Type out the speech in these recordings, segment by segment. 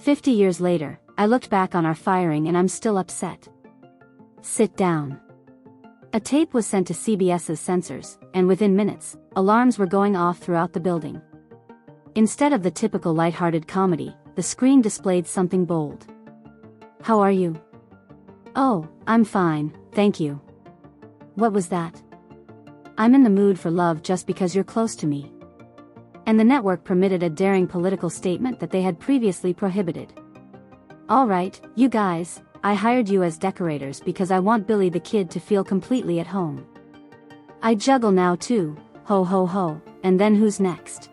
50 years later, I looked back on our firing and I'm still upset. Sit down. A tape was sent to CBS's censors, and within minutes, alarms were going off throughout the building. Instead of the typical lighthearted comedy, the screen displayed something bold. "How are you?" "Oh, I'm fine, thank you." "What was that?" "I'm in the mood for love just because you're close to me." And the network permitted a daring political statement that they had previously prohibited. "All right, you guys, I hired you as decorators because I want Billy the Kid to feel completely at home. I juggle now too, ho ho ho, and then who's next?"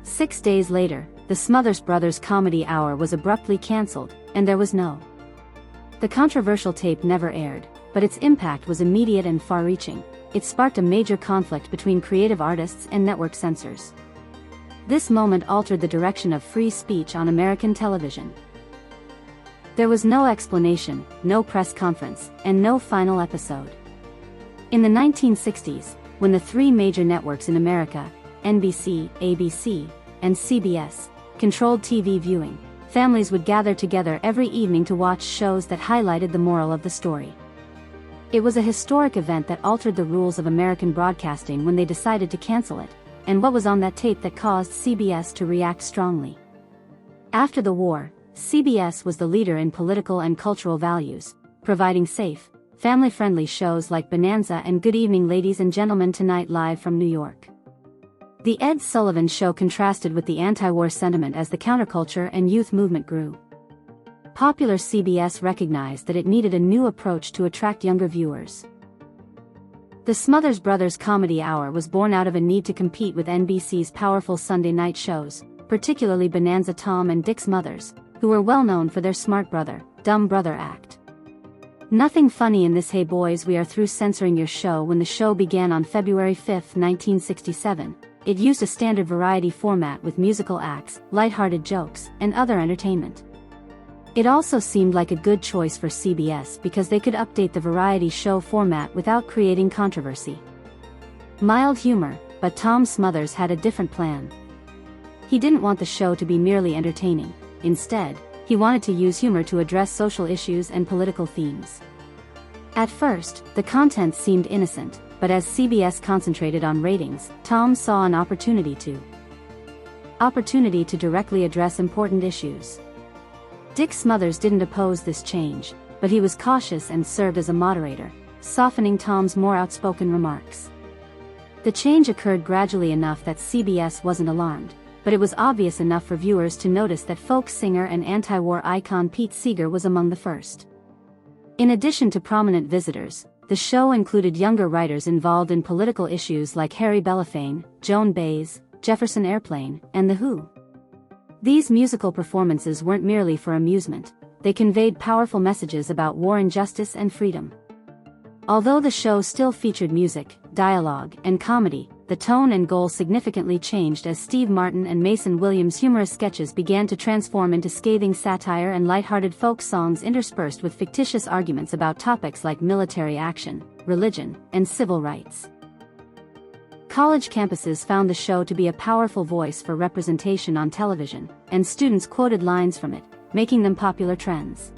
6 days later, the Smothers Brothers Comedy Hour was abruptly cancelled, and there was no. The controversial tape never aired, but its impact was immediate and far-reaching. It sparked a major conflict between creative artists and network censors. This moment altered the direction of free speech on American television. There was no explanation, no press conference, and no final episode. In the 1960s, when the three major networks in America, NBC, ABC, and CBS, controlled TV viewing, families would gather together every evening to watch shows that highlighted the moral of the story. It was a historic event that altered the rules of American broadcasting when they decided to cancel it, and what was on that tape that caused CBS to react strongly. After the war, CBS was the leader in political and cultural values, providing safe, family-friendly shows like Bonanza and Good Evening Ladies and Gentlemen Tonight live from New York. The Ed Sullivan Show contrasted with the anti-war sentiment as the counterculture and youth movement grew. Popular CBS recognized that it needed a new approach to attract younger viewers. The Smothers Brothers Comedy Hour was born out of a need to compete with NBC's powerful Sunday night shows, particularly Bonanza Tom and Dick Smothers, who were well known for their smart brother, dumb brother act. Nothing funny in this "Hey boys, we are through censoring your show." When the show began on February 5, 1967, it used a standard variety format with musical acts, lighthearted jokes, and other entertainment. It also seemed like a good choice for CBS because they could update the variety show format without creating controversy. Mild humor, but Tom Smothers had a different plan. He didn't want the show to be merely entertaining. Instead, he wanted to use humor to address social issues and political themes. At first, the content seemed innocent, but as CBS concentrated on ratings, Tom saw an opportunity to directly address important issues. Dick Smothers didn't oppose this change, but he was cautious and served as a moderator, softening Tom's more outspoken remarks. The change occurred gradually enough that CBS wasn't alarmed, but it was obvious enough for viewers to notice that folk singer and anti-war icon Pete Seeger was among the first. In addition to prominent visitors, the show included younger writers involved in political issues like Harry Belafonte, Joan Baez, Jefferson Airplane, and The Who. These musical performances weren't merely for amusement, they conveyed powerful messages about war, injustice, and freedom. Although the show still featured music, dialogue, and comedy, the tone and goal significantly changed as Steve Martin and Mason Williams' humorous sketches began to transform into scathing satire and lighthearted folk songs interspersed with fictitious arguments about topics like military action, religion, and civil rights. College campuses found the show to be a powerful voice for representation on television, and students quoted lines from it, making them popular trends.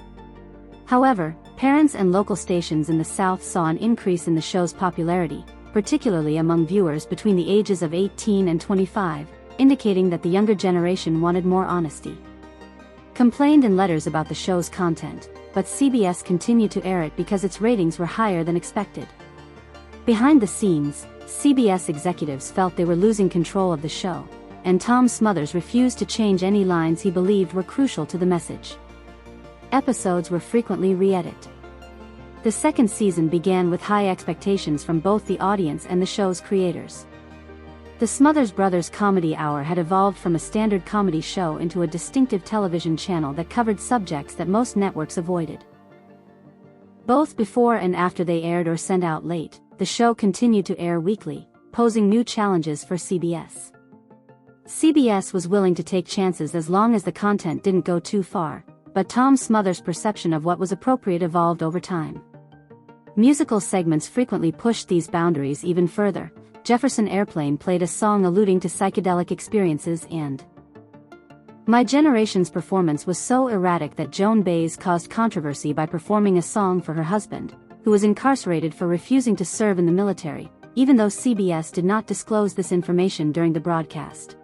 However, parents and local stations in the South saw an increase in the show's popularity, particularly among viewers between the ages of 18 and 25, indicating that the younger generation wanted more honesty. Complained in letters about the show's content, but CBS continued to air it because its ratings were higher than expected. Behind the scenes, CBS executives felt they were losing control of the show, and Tom Smothers refused to change any lines he believed were crucial to the message. Episodes were frequently re-edited. The second season began with high expectations from both the audience and the show's creators. The Smothers Brothers Comedy Hour had evolved from a standard comedy show into a distinctive television channel that covered subjects that most networks avoided. Both before and after they aired or sent out late, the show continued to air weekly, posing new challenges for CBS. CBS was willing to take chances as long as the content didn't go too far, but Tom Smothers' perception of what was appropriate evolved over time. Musical segments frequently pushed these boundaries even further. Jefferson Airplane played a song alluding to psychedelic experiences and My generation's performance was so erratic that Joan Baez caused controversy by performing a song for her husband, who was incarcerated for refusing to serve in the military, even though CBS did not disclose this information during the broadcast.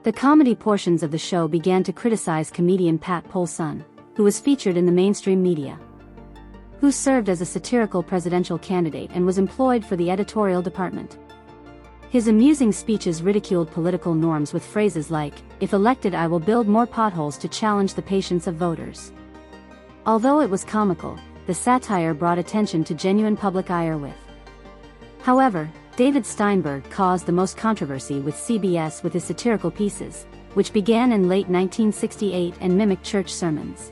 The comedy portions of the show began to criticize comedian Pat Polson, who was featured in the mainstream media, who served as a satirical presidential candidate and was employed for the editorial department. His amusing speeches ridiculed political norms with phrases like, "If elected, I will build more potholes," to challenge the patience of voters. Although it was comical, the satire brought attention to genuine public ire with. However, David Steinberg caused the most controversy with CBS with his satirical pieces, which began in late 1968 and mimicked church sermons.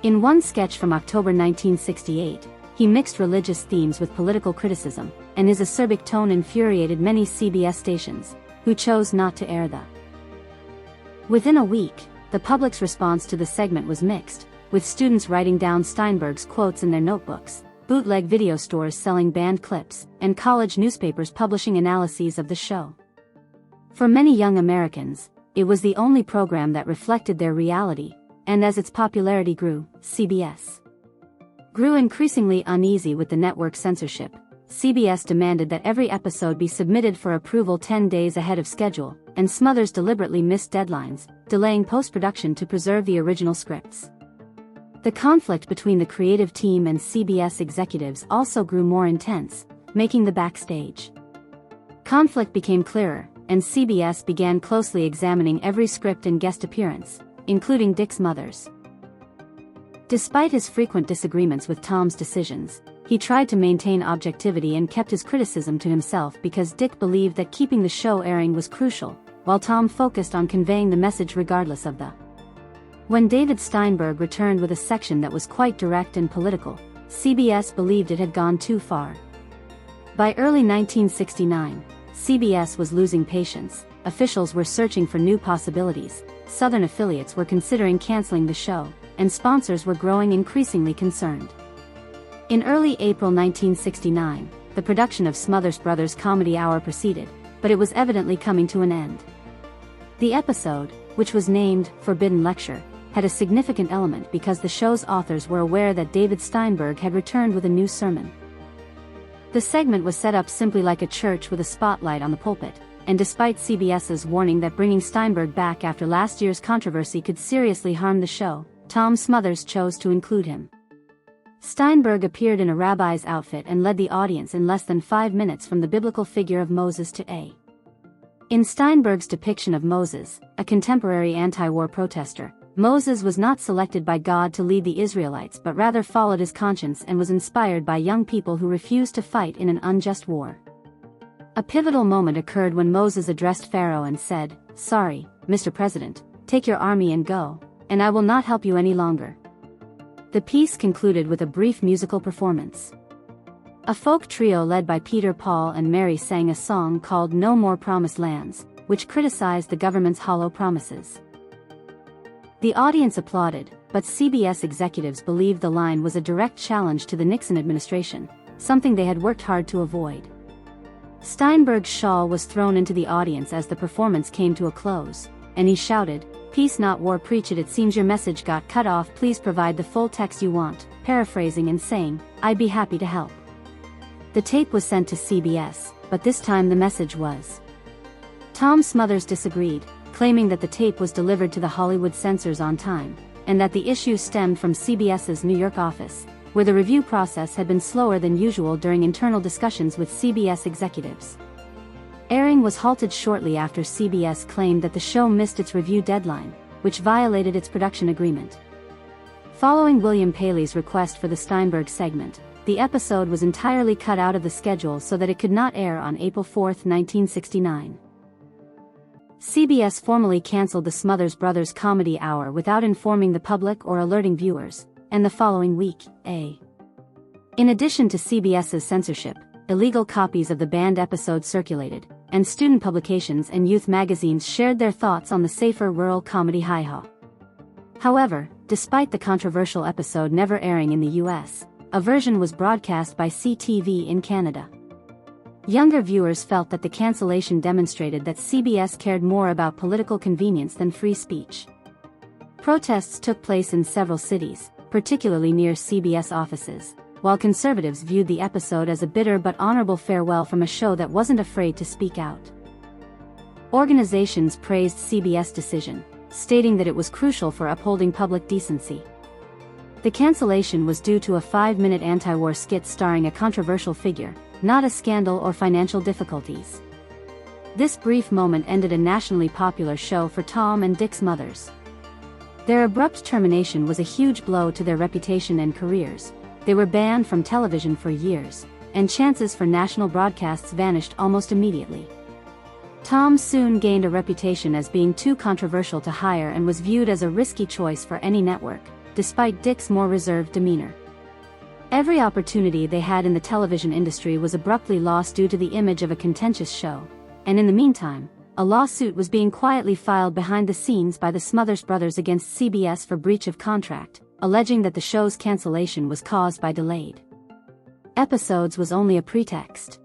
In one sketch from October 1968, he mixed religious themes with political criticism, and his acerbic tone infuriated many CBS stations, who chose not to air the. Within a week, the public's response to the segment was mixed, with students writing down Steinberg's quotes in their notebooks, bootleg video stores selling banned clips, and college newspapers publishing analyses of the show. For many young Americans, it was the only program that reflected their reality, and as its popularity grew, CBS grew increasingly uneasy with the network's censorship. CBS demanded that every episode be submitted for approval 10 days ahead of schedule, and Smothers deliberately missed deadlines, delaying post-production to preserve the original scripts. The conflict between the creative team and CBS executives also grew more intense, making the backstage conflict became clearer, and CBS began closely examining every script and guest appearance, including Dick's Smothers. Despite his frequent disagreements with Tom's decisions, he tried to maintain objectivity and kept his criticism to himself because Dick believed that keeping the show airing was crucial, while Tom focused on conveying the message regardless of the. When David Steinberg returned with a section that was quite direct and political, CBS believed it had gone too far. By early 1969, CBS was losing patience, officials were searching for new possibilities, Southern affiliates were considering canceling the show, and sponsors were growing increasingly concerned. In early April 1969, the production of Smothers Brothers Comedy Hour proceeded, but it was evidently coming to an end. The episode, which was named Forbidden Lecture, had a significant element because the show's authors were aware that David Steinberg had returned with a new sermon. The segment was set up simply like a church with a spotlight on the pulpit, and despite CBS's warning that bringing Steinberg back after last year's controversy could seriously harm the show, Tom Smothers chose to include him. Steinberg appeared in a rabbi's outfit and led the audience in less than 5 minutes from the biblical figure of Moses to A. In Steinberg's depiction of Moses, a contemporary anti-war protester, Moses was not selected by God to lead the Israelites but rather followed his conscience and was inspired by young people who refused to fight in an unjust war. A pivotal moment occurred when Moses addressed Pharaoh and said, "Sorry, Mr. President, take your army and go, and I will not help you any longer." The piece concluded with a brief musical performance. A folk trio led by Peter, Paul and Mary sang a song called No More Promised Lands, which criticized the government's hollow promises. The audience applauded, but CBS executives believed the line was a direct challenge to the Nixon administration, something they had worked hard to avoid. Steinberg's shawl was thrown into the audience as the performance came to a close, and he shouted, "Peace not war, preach it, it seems your message got cut off, please provide the full text you want," paraphrasing and saying, "I'd be happy to help." The tape was sent to CBS, but this time the message was. Tom Smothers disagreed, claiming that the tape was delivered to the Hollywood censors on time, and that the issue stemmed from CBS's New York office, where the review process had been slower than usual during internal discussions with CBS executives. Airing was halted shortly after CBS claimed that the show missed its review deadline, which violated its production agreement. Following William Paley's request for the Steinberg segment, the episode was entirely cut out of the schedule so that it could not air on April 4, 1969. CBS formally canceled the Smothers Brothers Comedy Hour without informing the public or alerting viewers, and the following week, in addition to CBS's censorship, illegal copies of the banned episode circulated, and student publications and youth magazines shared their thoughts on the safer rural comedy hi-ha. However, despite the controversial episode never airing in the US, a version was broadcast by CTV in Canada. Younger viewers felt that the cancellation demonstrated that CBS cared more about political convenience than free speech. Protests took place in several cities, particularly near CBS offices, while conservatives viewed the episode as a bitter but honorable farewell from a show that wasn't afraid to speak out. Organizations praised CBS' decision, stating that it was crucial for upholding public decency. The cancellation was due to a 5-minute anti-war skit starring a controversial figure, not a scandal or financial difficulties. This brief moment ended a nationally popular show for Tom and Dick's Smothers. Their abrupt termination was a huge blow to their reputation and careers. They were banned from television for years, and chances for national broadcasts vanished almost immediately. Tom soon gained a reputation as being too controversial to hire and was viewed as a risky choice for any network, despite Dick's more reserved demeanor. Every opportunity they had in the television industry was abruptly lost due to the image of a contentious show, and in the meantime, a lawsuit was being quietly filed behind the scenes by the Smothers brothers against CBS for breach of contract, alleging that the show's cancellation was caused by delayed episodes was only a pretext.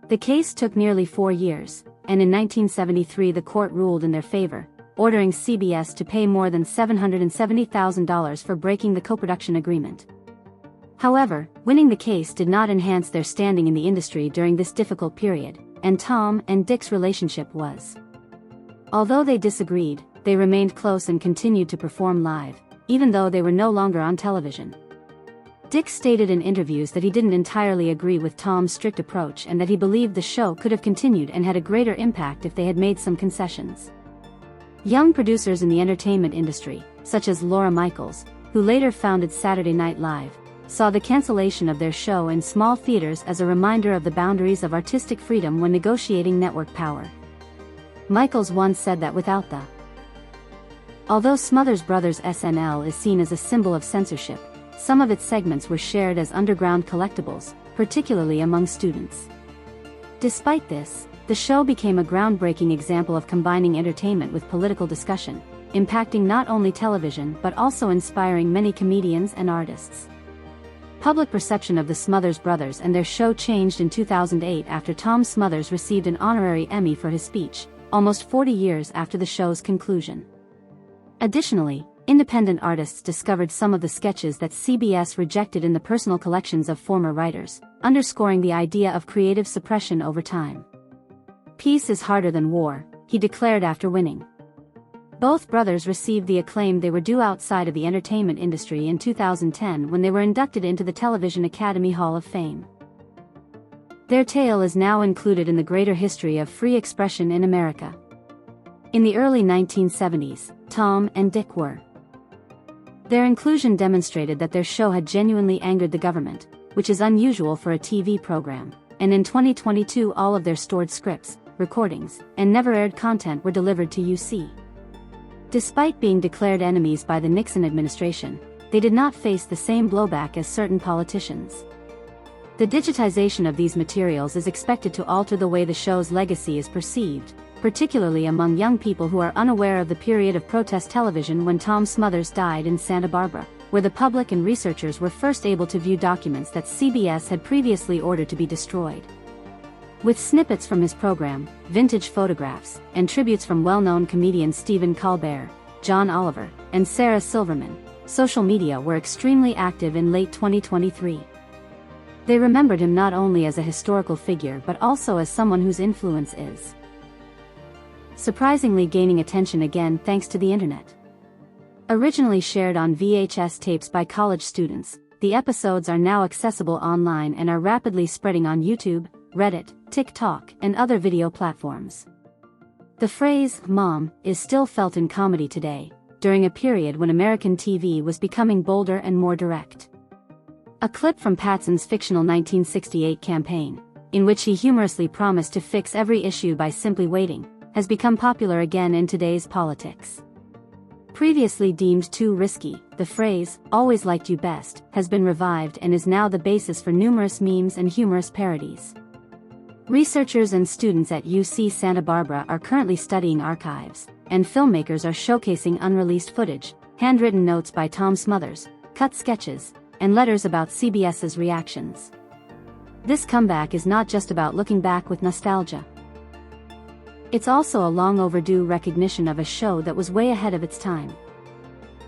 The case took nearly 4 years, and in 1973 the court ruled in their favor, ordering CBS to pay more than $770,000 for breaking the co-production agreement. However, winning the case did not enhance their standing in the industry during this difficult period, and Tom and Dick's relationship was. Although they disagreed, they remained close and continued to perform live, even though they were no longer on television. Dick stated in interviews that he didn't entirely agree with Tom's strict approach and that he believed the show could have continued and had a greater impact if they had made some concessions. Young producers in the entertainment industry, such as Laura Michaels, who later founded Saturday Night Live, saw the cancellation of their show in small theaters as a reminder of the boundaries of artistic freedom when negotiating network power. Michaels once said that although Smothers Brothers SNL is seen as a symbol of censorship, some of its segments were shared as underground collectibles, particularly among students. Despite this, the show became a groundbreaking example of combining entertainment with political discussion, impacting not only television but also inspiring many comedians and artists. Public perception of the Smothers brothers and their show changed in 2008 after Tom Smothers received an honorary Emmy for his speech, almost 40 years after the show's conclusion. Additionally, independent artists discovered some of the sketches that CBS rejected in the personal collections of former writers, underscoring the idea of creative suppression over time. "Peace is harder than war," he declared after winning. Both brothers received the acclaim they were due outside of the entertainment industry in 2010 when they were inducted into the Television Academy Hall of Fame. Their tale is now included in the greater history of free expression in America. In the early 1970s, Tom and Dick were. Their inclusion demonstrated that their show had genuinely angered the government, which is unusual for a TV program, and in 2022 all of their stored scripts, recordings, and never-aired content were delivered to UC. Despite being declared enemies by the Nixon administration, they did not face the same blowback as certain politicians. The digitization of these materials is expected to alter the way the show's legacy is perceived, particularly among young people who are unaware of the period of protest television when Tom Smothers died in Santa Barbara, where the public and researchers were first able to view documents that CBS had previously ordered to be destroyed. With snippets from his program, vintage photographs, and tributes from well-known comedians Stephen Colbert, John Oliver, and Sarah Silverman, social media were extremely active in late 2023. They remembered him not only as a historical figure but also as someone whose influence is surprisingly gaining attention again thanks to the internet. Originally shared on VHS tapes by college students, the episodes are now accessible online and are rapidly spreading on YouTube, Reddit, TikTok, and other video platforms. The phrase, "Mom," is still felt in comedy today, during a period when American TV was becoming bolder and more direct. A clip from Patson's fictional 1968 campaign, in which he humorously promised to fix every issue by simply waiting, has become popular again in today's politics. Previously deemed too risky, the phrase, "always liked you best," has been revived and is now the basis for numerous memes and humorous parodies. Researchers and students at UC Santa Barbara are currently studying archives, and filmmakers are showcasing unreleased footage, handwritten notes by Tom Smothers, cut sketches, and letters about CBS's reactions. This comeback is not just about looking back with nostalgia. It's also a long overdue recognition of a show that was way ahead of its time.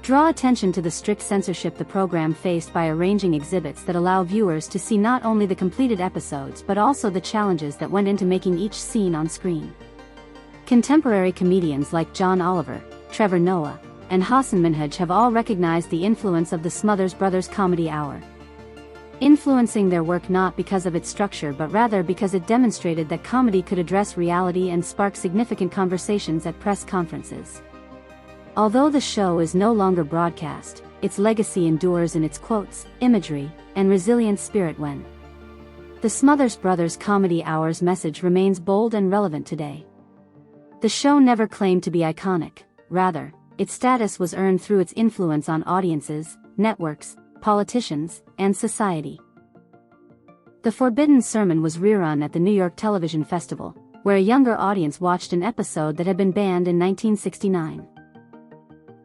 Draw attention to the strict censorship the program faced by arranging exhibits that allow viewers to see not only the completed episodes but also the challenges that went into making each scene on screen. Contemporary comedians like John Oliver, Trevor Noah, and Hassan Minhaj have all recognized the influence of the Smothers Brothers Comedy Hour, influencing their work not because of its structure but rather because it demonstrated that comedy could address reality and spark significant conversations at press conferences. Although the show is no longer broadcast, its legacy endures in its quotes, imagery, and resilient spirit when the Smothers Brothers Comedy Hour's message remains bold and relevant today. The show never claimed to be iconic, rather, its status was earned through its influence on audiences, networks, politicians, and society. The Forbidden Sermon was rerun at the New York Television Festival, where a younger audience watched an episode that had been banned in 1969.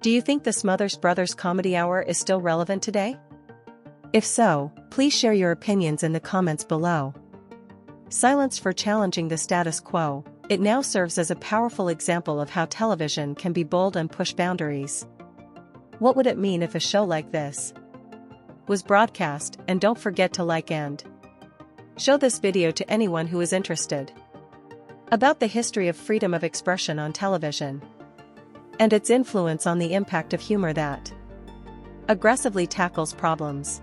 Do you think the Smothers Brothers Comedy Hour is still relevant today? If so, please share your opinions in the comments below. Silenced for challenging the status quo, it now serves as a powerful example of how television can be bold and push boundaries. What would it mean if a show like this was broadcast? And don't forget to like and show this video to anyone who is interested about the history of freedom of expression on television and its influence on the impact of humor that aggressively tackles problems.